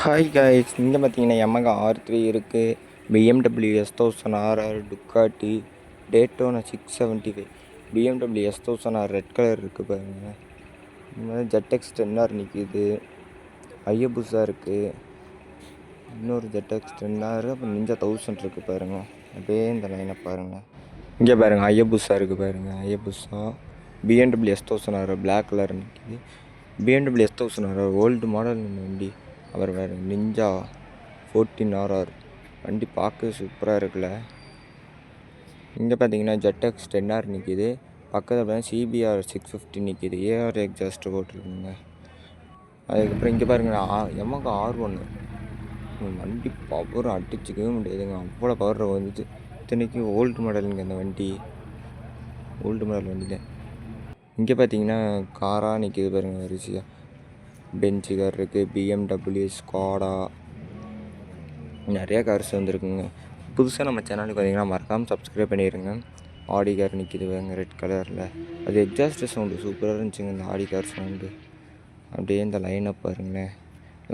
Hi guys, இங்கே பார்த்தீங்கன்னா Yamaha R3 இருக்குது, BMW S1000 RR, Ducati, Daytona 675, BMW S1000 R red colour இருக்குது பாருங்க. இந்த மாதிரி ZX 10R நிற்கிது, Hayabusa இருக்குது, இன்னொரு ZX 10R, அப்புறம் Ninja 1000 இருக்குது பாருங்கள். அப்படியே இந்த லைனை பாருங்கள். இங்கே பாருங்கள் Hayabusa இருக்குது பாருங்கள். Hayabusa BMW S1000 R black colour நிற்கிது. BMW S1000 R old model வண்டி. அப்புறம் வேறு நிஞ்சா 14RR வண்டி பார்க்க சூப்பராக இருக்குல்ல. இங்கே பார்த்தீங்கன்னா ZX 10R நிற்கிது, பக்கத்தில் பார்த்தீங்கன்னா CBR 650 நிற்கிது, AR எக்ஸாஸ்ட் போட்டிருக்குங்க. அதுக்கப்புறம் இங்கே பாருங்கள் Yamaha R1 வண்டி பவர் அடிச்சுக்கவே முடியாதுங்க, அவ்வளோ பவர் வந்துச்சு. இத்தனைக்கு ஓல்டு மாடலுங்க அந்த வண்டி, ஓல்டு மாடல் வண்டி தான். இங்கே பார்த்தீங்கன்னா காராக நிற்கிது பாருங்கள் வரிசையாக. பென்ஸு கார் இருக்குது, BMW, ஸ்காடா, நிறையா கார்ஸ் வந்துருக்குங்க. புதுசாக நம்ம சேனலுக்கு பார்த்தீங்கன்னா மறக்காமல் சப்ஸ்கிரைப் பண்ணிடுங்க. ஆடி கார் நிற்கிது பாருங்க ரெட் கலரில், அது எக்ஸாஸ்ட் சவுண்டு சூப்பராக இருந்துச்சுங்க இந்த ஆடி கார் சவுண்டு. அப்படியே இந்த லைனை பாருங்களேன்.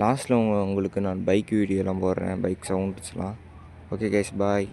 லாஸ்ட்டில் உங்களுக்கு நான் பைக் வீடியோலாம் போடுறேன், பைக் சவுண்ட்ஸ்லாம். ஓகே கைஸ், பாய்.